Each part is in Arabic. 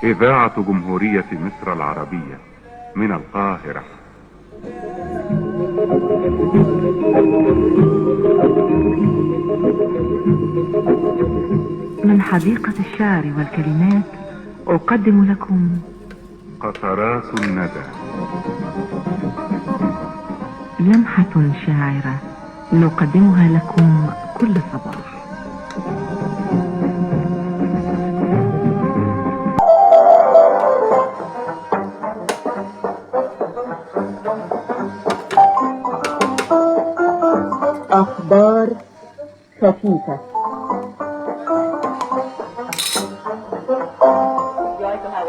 إذاعة جمهورية مصر العربية من القاهرة. من حديقة الشعر والكلمات أقدم لكم قطرات الندى، لمحة شاعرة نقدمها لكم كل صباح. أخبار خفيفة.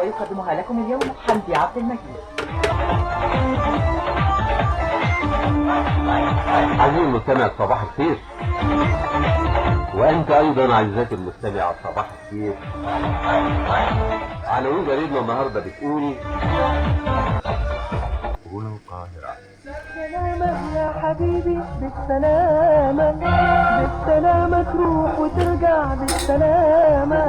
ويقدمها لكم اليوم حمدي عبد المجيد. عزيزي المستمع صباح الخير، وأنت أيضا عزيزتي المستمع صباح الخير. عناوين جريدنا النهارده بتقول هنا القاهرة. بالسلامة يا حبيبي، بالسلامة بالسلامة تروح وترجع بالسلامة،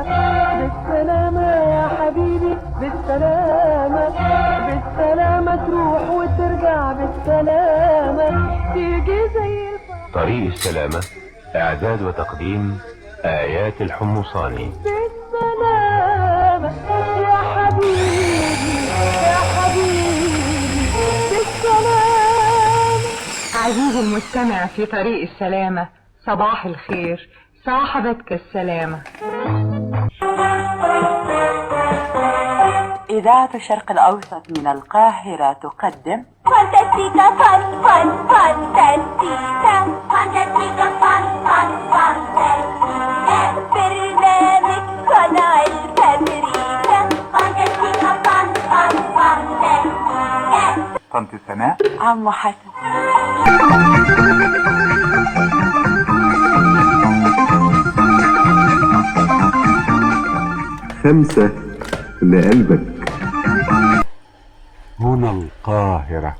بالسلامة يا حبيبي، بالسلامة بالسلامة تروح وترجع بالسلامة، تيجي زي طريق السلامة، إعداد وتقديم آيات الحمصاني. بالسلامة يا حبيبي يا حبيبي، بالسلامة. عزيزي المستمع في طريق السلامة، صباح الخير، صاحبتك السلامة. إذاعة الشرق الأوسط من القاهرة تقدم فانتاستيكا فان فان فانتاستيكا، فانتاستيكا فان فان فانتاستيكا، برنامج صنع الفابريكا، فانتاستيكا فان فان فانتاستيكا. طنط سناء، عمو حسن. خمسة لقلبك. هنا القاهرة.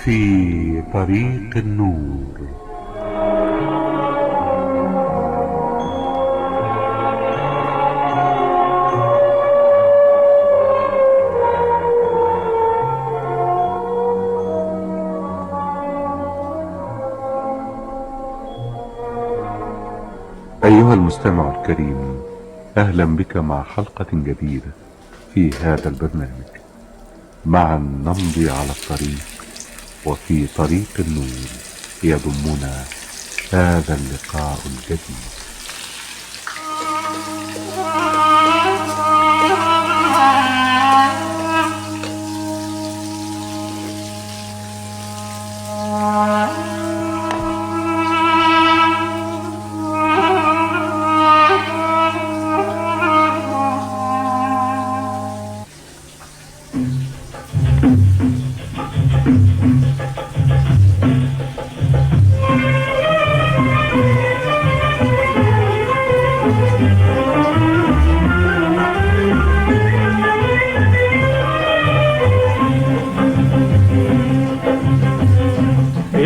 في طريق النور. أيها المستمع الكريم، أهلا بك مع حلقة جديدة في هذا البرنامج. معا نمضي على الطريق، وفي طريق النور يضمنا هذا اللقاء الجديد.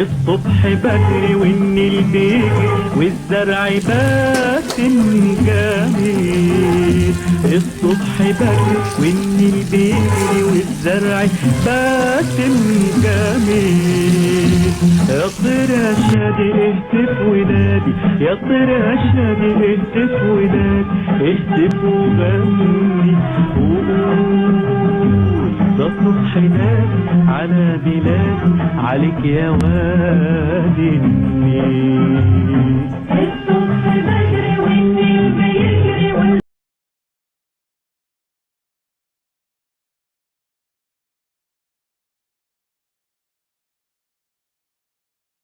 الصبح بدري والنيل بيجي والزرع باسم جميل، الصبح بدري والنيل بيجي والزرع باسم جميل. يا طير يا شادي اهتف ونادي، يا طير يا شادي اهتف ونادي، اهتف وغني وقول ده الصبح نادي على بلادي، عليك يا وادي النيل.